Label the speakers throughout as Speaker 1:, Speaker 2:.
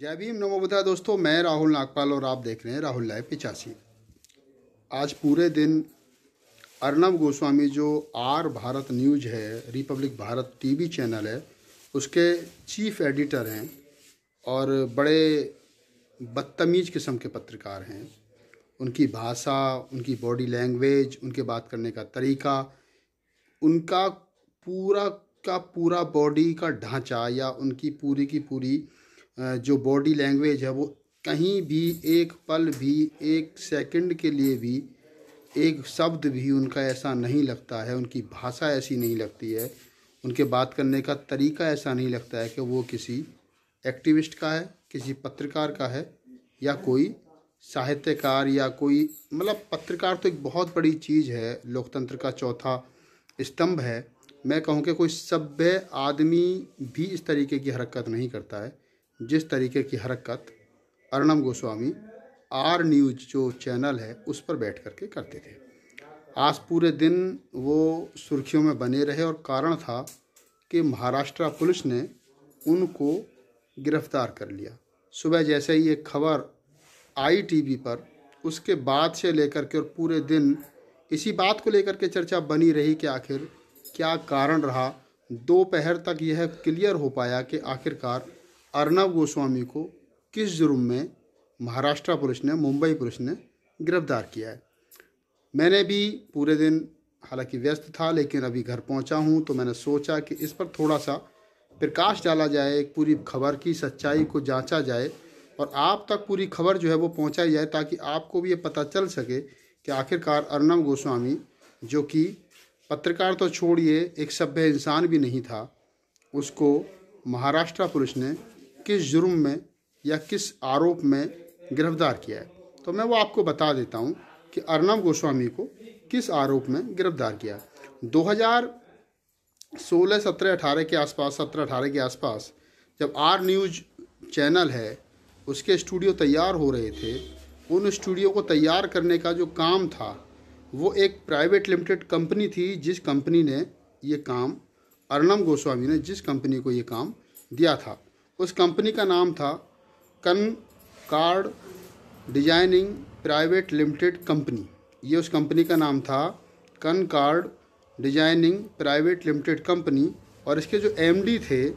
Speaker 1: जय भीम नमो बुद्धा दोस्तों, मैं राहुल नागपाल और आप देख रहे हैं राहुल लाइव 85। आज पूरे दिन अर्नब गोस्वामी जो आर भारत न्यूज है, रिपब्लिक भारत टीवी चैनल है, उसके चीफ एडिटर हैं और बड़े बदतमीज किस्म के पत्रकार हैं। उनकी भाषा, उनकी बॉडी लैंग्वेज, उनके बात करने का तरीका, उनका पूरा का पूरा बॉडी का ढांचा या उनकी पूरी की पूरी जो बॉडी लैंग्वेज है वो कहीं भी एक पल भी, एक सेकंड के लिए भी, एक शब्द भी उनका ऐसा नहीं लगता है, उनकी भाषा ऐसी नहीं लगती है, उनके बात करने का तरीका ऐसा नहीं लगता है कि वो किसी एक्टिविस्ट का है, किसी पत्रकार का है या कोई साहित्यकार या कोई, मतलब पत्रकार तो एक बहुत बड़ी चीज़ है, लोकतंत्र का चौथा स्तंभ है। मैं कहूँ कि कोई सभ्य आदमी भी इस तरीके की हरकत नहीं करता है जिस तरीके की हरकत अर्नब गोस्वामी आर न्यूज जो चैनल है उस पर बैठ करके करते थे। आज पूरे दिन वो सुर्खियों में बने रहे और कारण था कि महाराष्ट्र पुलिस ने उनको गिरफ्तार कर लिया। सुबह जैसे ही ये खबर आई टीवी पर, उसके बाद से लेकर के और पूरे दिन इसी बात को लेकर के चर्चा बनी रही कि आखिर क्या कारण रहा। दोपहर तक यह क्लियर हो पाया कि आखिरकार अर्नब गोस्वामी को किस जुर्म में महाराष्ट्र पुलिस ने, मुंबई पुलिस ने गिरफ्तार किया है। मैंने भी पूरे दिन हालांकि व्यस्त था, लेकिन अभी घर पहुंचा हूं तो मैंने सोचा कि इस पर थोड़ा सा प्रकाश डाला जाए, एक पूरी खबर की सच्चाई को जांचा जाए और आप तक पूरी खबर जो है वो पहुंचाई जाए, ताकि आपको भी ये पता चल सके कि आखिरकार अर्नब गोस्वामी, जो कि पत्रकार तो छोड़िए एक सभ्य इंसान भी नहीं था, उसको महाराष्ट्र पुलिस ने किस जुर्म में या किस आरोप में गिरफ्तार किया है। तो मैं वो आपको बता देता हूँ कि अर्नब गोस्वामी को किस आरोप में गिरफ्तार किया। 2016, 17, 18 के आसपास, 17, 18 के आसपास जब आर न्यूज चैनल है उसके स्टूडियो तैयार हो रहे थे, उन स्टूडियो को तैयार करने का जो काम था वो एक प्राइवेट लिमिटेड कंपनी थी, जिस कंपनी ने ये काम, अर्नब गोस्वामी ने जिस कंपनी को ये काम दिया था, उस कंपनी का नाम था concord designing private limited company. ये उस कंपनी का नाम था concord designing private limited company. और इसके जो एमडी थे,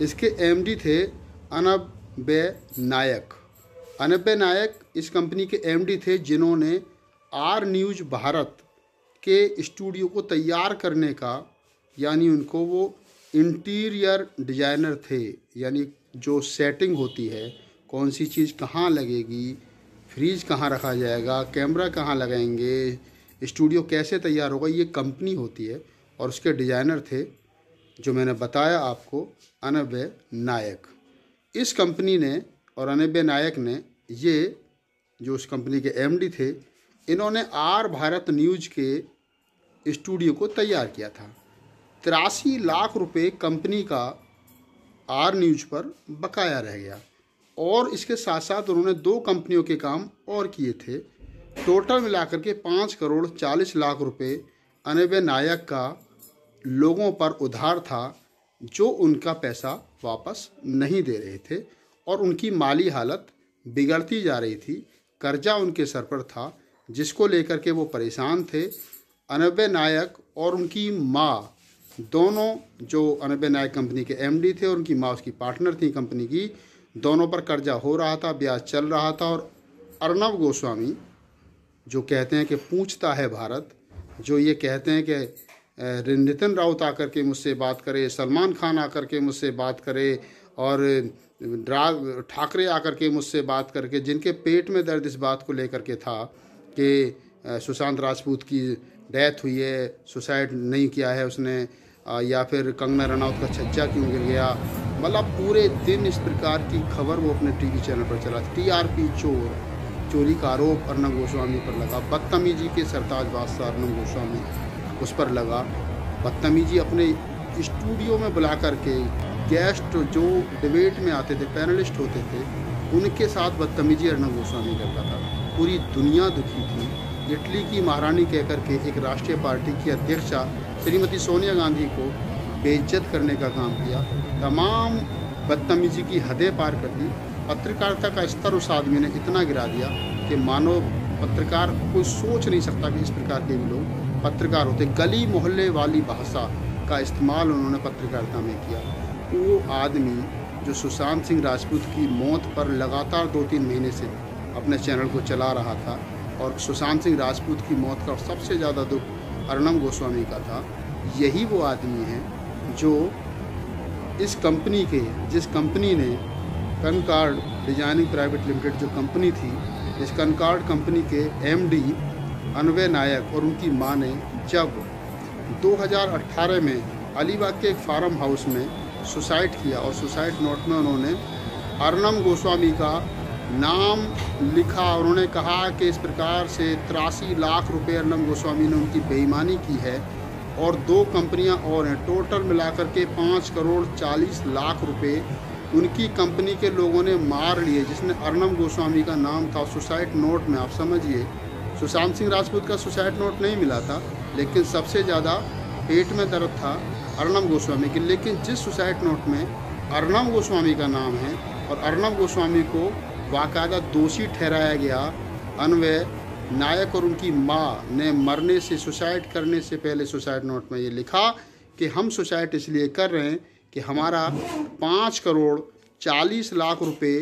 Speaker 1: इसके एमडी थे अनबे नायक। अनबे नायक इस कंपनी के एमडी थे, जिन्होंने आर न्यूज भारत के स्टूडियो को तैयार करने का, यानी उनको वो इंटीरियर डिजाइनर थे, यानी जो सेटिंग होती है, कौन सी चीज़ कहाँ लगेगी, फ्रीज कहाँ रखा जाएगा, कैमरा कहाँ लगाएंगे, स्टूडियो कैसे तैयार होगा, ये कंपनी होती है। और उसके डिज़ाइनर थे, जो मैंने बताया आपको, अनबे नायक। इस कंपनी ने और अनबे नायक ने, ये जो उस कंपनी के एमडी थे, इन्होंने आर भारत न्यूज के स्टूडियो को तैयार किया था। 83 लाख रुपए कंपनी का आर न्यूज पर बकाया रह गया और इसके साथ साथ उन्होंने 2 कंपनियों के काम और किए थे। टोटल मिलाकर के 5 करोड़ 40 लाख रुपए अनबे नायक का लोगों पर उधार था, जो उनका पैसा वापस नहीं दे रहे थे और उनकी माली हालत बिगड़ती जा रही थी। कर्जा उनके सर पर था, जिसको लेकर के वो परेशान थे। अनबे नायक और उनकी माँ, दोनों, जो अनबे नायक कंपनी के एमडी थे और उनकी माँ उसकी पार्टनर थी कंपनी की, दोनों पर कर्जा हो रहा था, ब्याज चल रहा था। और अर्नब गोस्वामी, जो कहते हैं कि पूछता है भारत, जो ये कहते हैं कि नितिन राउत आकर के मुझसे बात करे, सलमान खान आकर के मुझसे बात करे और ठाकरे आकर के मुझसे बात करके, जिनके पेट में दर्द इस बात को लेकर के था कि सुशांत राजपूत की डेथ हुई है, सुसाइड नहीं किया है उसने, या फिर कंगना रनौत का छज्जा क्यों गिर गया, मतलब पूरे दिन इस प्रकार की खबर वो अपने टीवी चैनल पर चला। टीआरपी चोरी का आरोप अर्नब गोस्वामी पर लगा। बदतमीजी के सरताज बादशाह अर्नब गोस्वामी उस पर लगा। बदतमीजी अपने स्टूडियो में बुला करके गेस्ट जो डिबेट में आते थे, पैनलिस्ट होते थे, उनके साथ बदतमीजी अर्नब गोस्वामी करता था। पूरी दुनिया दुखी थी। इटली की महारानी कहकर के एक राष्ट्रीय पार्टी की अध्यक्षा श्रीमती सोनिया गांधी को बेइज्जत करने का काम किया। तमाम बदतमीजी की हदें पार कर दी पत्रकारिता का स्तर उस आदमी ने इतना गिरा दिया कि मानो पत्रकार कोई सोच नहीं सकता कि इस प्रकार के भी लोग पत्रकार होते। गली मोहल्ले वाली भाषा का इस्तेमाल उन्होंने पत्रकारिता में किया। वो आदमी जो सुशांत सिंह राजपूत की मौत पर लगातार 2-3 महीने से अपने चैनल को चला रहा था, और सुशांत सिंह राजपूत की मौत का सबसे ज़्यादा दुख अर्नब गोस्वामी का था, यही वो आदमी है जो इस कंपनी के, जिस कंपनी ने कनकॉर्ड डिजाइनिंग प्राइवेट लिमिटेड जो कंपनी थी, इस कनकॉर्ड कंपनी के एमडी अन्वय नायक और उनकी मां ने जब 2018 में अलीबाग के एक फार्म हाउस में सुसाइड किया, और सुसाइड नोट में उन्होंने अर्नब गोस्वामी का नाम लिखा। उन्होंने कहा कि इस प्रकार से 83 लाख रुपए अर्नब गोस्वामी ने उनकी बेईमानी की है, और 2 कंपनियां और हैं, टोटल मिलाकर के 5 करोड़ 40 लाख रुपए उनकी कंपनी के लोगों ने मार लिए, जिसमें अर्नब गोस्वामी का नाम था सुसाइड नोट में। आप समझिए, सुशांत सिंह राजपूत का सुसाइड नोट नहीं मिला था, लेकिन सबसे ज़्यादा पेट में दर्द था अर्नब गोस्वामी की। लेकिन जिस सुसाइड नोट में अर्नब गोस्वामी का नाम है और अर्नब गोस्वामी को बाकायदा दोषी ठहराया गया, अन्वय नायक और उनकी मां ने मरने से, सुसाइड करने से पहले सुसाइड नोट में ये लिखा कि हम सुसाइड इसलिए कर रहे हैं कि हमारा 5 करोड़ 40 लाख रुपए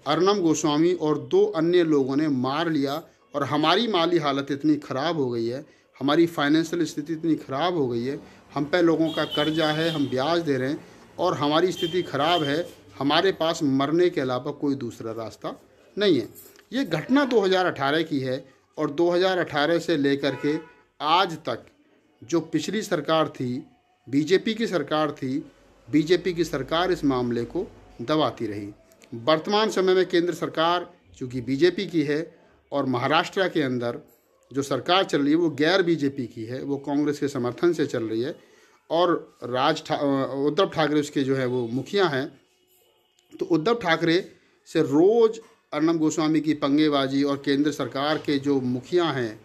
Speaker 1: अर्नब गोस्वामी और 2 अन्य लोगों ने मार लिया, और हमारी माली हालत इतनी ख़राब हो गई है, हमारी फाइनेंशियल स्थिति इतनी ख़राब हो गई है, हम पे लोगों का कर्जा है, हम ब्याज दे रहे हैं और हमारी स्थिति ख़राब है, हमारे पास मरने के अलावा कोई दूसरा रास्ता नहीं है। ये घटना 2018 की है, और 2018 से लेकर के आज तक जो पिछली सरकार थी, बीजेपी की सरकार थी, बीजेपी की सरकार इस मामले को दबाती रही। वर्तमान समय में केंद्र सरकार चूँकि बीजेपी की है, और महाराष्ट्र के अंदर जो सरकार चल रही है वो गैर बीजेपी की है, वो कांग्रेस के समर्थन से चल रही है, और उद्धव ठाकरे उसके जो है वो मुखिया हैं। तो उद्धव ठाकरे से रोज़ अर्नब गोस्वामी की पंगेबाजी, और केंद्र सरकार के जो मुखिया हैं,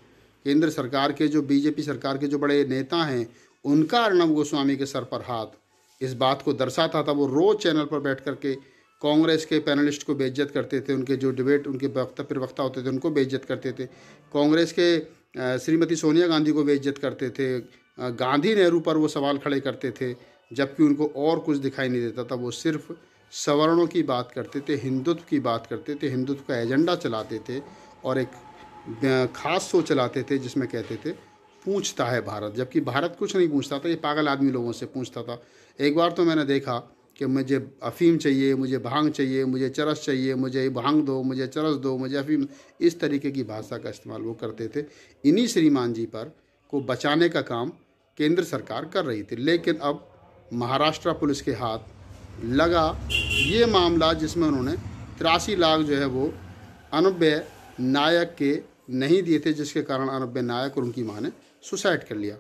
Speaker 1: केंद्र सरकार के जो बीजेपी सरकार के जो बड़े नेता हैं, उनका अर्नब गोस्वामी के सर पर हाथ इस बात को दर्शाता था। वो रोज़ चैनल पर बैठ कर के कांग्रेस के पैनलिस्ट को बेइज्जत करते थे, उनके जो डिबेट, उनके प्रवक्ता होते थे उनको बेइज्जत करते थे, कांग्रेस के श्रीमती सोनिया गांधी को बेइज्जत करते थे, गांधी नेहरू पर वो सवाल खड़े करते थे, जबकि उनको और कुछ दिखाई नहीं देता था। वो सिर्फ सवर्णों की बात करते थे, हिंदुत्व की बात करते थे, हिंदुत्व का एजेंडा चलाते थे, और एक खास शो चलाते थे जिसमें कहते थे पूछता है भारत, जबकि भारत कुछ नहीं पूछता था, ये पागल आदमी लोगों से पूछता था। एक बार तो मैंने देखा कि मुझे अफीम चाहिए, मुझे भांग चाहिए, मुझे चरस चाहिए, मुझे भांग दो, मुझे चरस दो, मुझे अफीम, इस तरीके की भाषा का इस्तेमाल वो करते थे। इन्हीं श्रीमान जी पर को बचाने का काम केंद्र सरकार कर रही थी। लेकिन अब महाराष्ट्र पुलिस के हाथ लगा ये मामला, जिसमें उन्होंने 83 लाख जो है वो अन्वय नायक के नहीं दिए थे, जिसके कारण अन्वय नायक और उनकी मां ने सुसाइड कर लिया।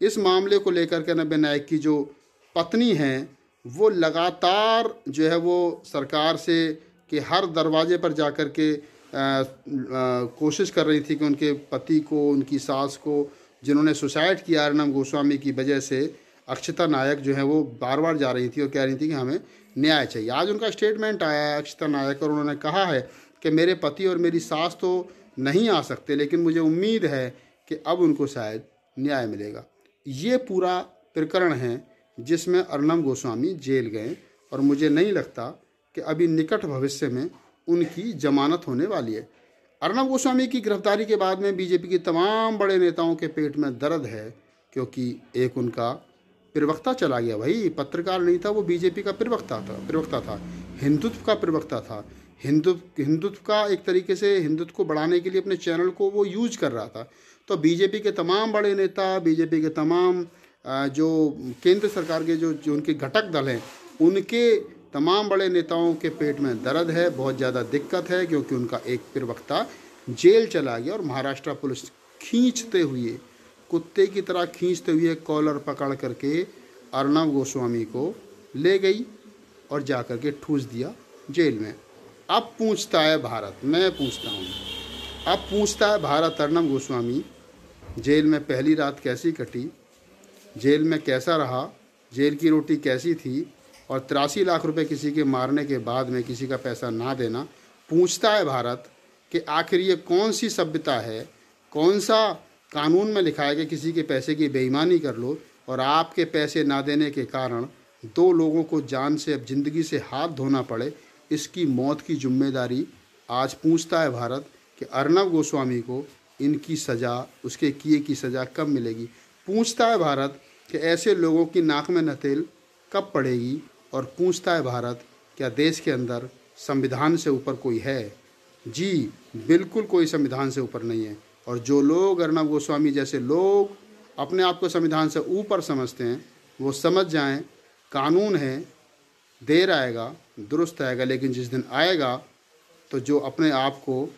Speaker 1: इस मामले को लेकर के अन्वय नायक की जो पत्नी हैं वो लगातार जो है वो सरकार से कि हर दरवाजे पर जाकर के कोशिश कर रही थी कि उनके पति को, उनकी सास को, जिन्होंने सुसाइड किया अर्नब गोस्वामी की वजह से, अक्षता नायक जो है वो बार बार जा रही थी और कह रही थी कि हमें न्याय चाहिए। आज उनका स्टेटमेंट आया है अक्षता नायक, और उन्होंने कहा है कि मेरे पति और मेरी सास तो नहीं आ सकते, लेकिन मुझे उम्मीद है कि अब उनको शायद न्याय मिलेगा। ये पूरा प्रकरण है जिसमें अर्नब गोस्वामी जेल गए, और मुझे नहीं लगता कि अभी निकट भविष्य में उनकी जमानत होने वाली है। अर्नब गोस्वामी की गिरफ्तारी के बाद में बीजेपी के तमाम बड़े नेताओं के पेट में दर्द है, क्योंकि एक उनका प्रवक्ता चला गया। भाई पत्रकार नहीं था, वो बीजेपी का प्रवक्ता था, हिंदुत्व का प्रवक्ता था, हिंदुत्व का एक तरीके से हिंदुत्व को बढ़ाने के लिए अपने चैनल को वो यूज कर रहा था। तो बीजेपी के तमाम बड़े नेता, बीजेपी के तमाम जो केंद्र सरकार के जो उनके घटक दल हैं, उनके तमाम बड़े नेताओं के पेट में दर्द है, बहुत ज़्यादा दिक्कत है, क्योंकि उनका एक प्रवक्ता जेल चला गया। और महाराष्ट्र पुलिस खींचते हुए, कुत्ते की तरह खींचते हुए कॉलर पकड़ करके अर्नब गोस्वामी को ले गई और जा कर के ठूस दिया जेल में। अब पूछता है भारत, मैं पूछता हूँ, अब पूछता है भारत, अर्नब गोस्वामी जेल में पहली रात कैसी कटी, जेल में कैसा रहा, जेल की रोटी कैसी थी, और 83 लाख रुपए किसी के मारने के बाद में किसी का पैसा ना देना, पूछता है भारत कि आखिर ये कौन सी सभ्यता है, कौन सा कानून में लिखा है कि किसी के पैसे की बेईमानी कर लो और आपके पैसे ना देने के कारण 2 लोगों को जान से अब ज़िंदगी से हाथ धोना पड़े, इसकी मौत की जिम्मेदारी आज पूछता है भारत कि अर्नब गोस्वामी को इनकी सज़ा, उसके किए की सज़ा कब मिलेगी। पूछता है भारत कि ऐसे लोगों की नाक में नकेल कब पड़ेगी। और पूछता है भारत, क्या देश के अंदर संविधान से ऊपर कोई है? जी बिल्कुल कोई संविधान से ऊपर नहीं है। और जो लोग अर्नब गोस्वामी जैसे लोग अपने आप को संविधान से ऊपर समझते हैं, वो समझ जाएं कानून है, देर आएगा दुरुस्त आएगा, लेकिन जिस दिन आएगा तो जो अपने आप को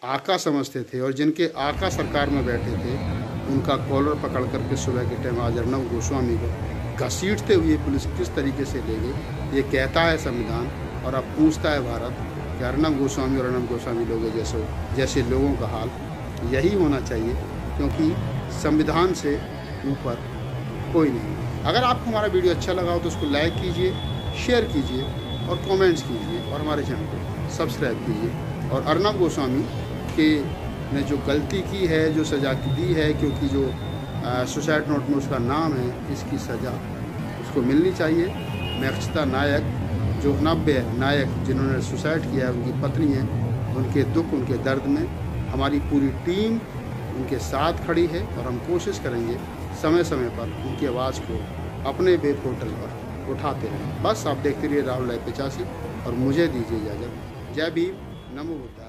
Speaker 1: आका समझते थे और जिनके आका सरकार में बैठे थे, उनका कॉलर पकड़ करके सुबह के टाइम आज अर्नब गोस्वामी को घसीटते हुए पुलिस किस तरीके से ले गई, ये कहता है संविधान। और अब पूछता है भारत कि अर्नब गोस्वामी और अर्नब गोस्वामी लोगों जैसे लोगों का हाल यही होना चाहिए, क्योंकि संविधान से ऊपर कोई नहीं। अगर आपको हमारा वीडियो अच्छा लगा हो तो उसको लाइक कीजिए, शेयर कीजिए और कमेंट्स कीजिए और हमारे चैनल को सब्सक्राइब कीजिए। और अर्नब गोस्वामी के ने जो गलती की है, जो सज़ा दी है, क्योंकि जो सुसाइड नोट में उसका नाम है, इसकी सज़ा उसको मिलनी चाहिए। मैक्सता नायक, जो 90 नायक जिन्होंने सुसाइड किया, उनकी पत्नी है, उनके दुख, उनके दर्द में हमारी पूरी टीम उनके साथ खड़ी है और हम कोशिश करेंगे समय समय पर उनकी आवाज़ को अपने वेब पोर्टल पर उठाते रहें। बस आप देखते रहिए राहुल लाइव 85 और मुझे दीजिए इजाज़त। जय भीम, नमो बुद्धाय।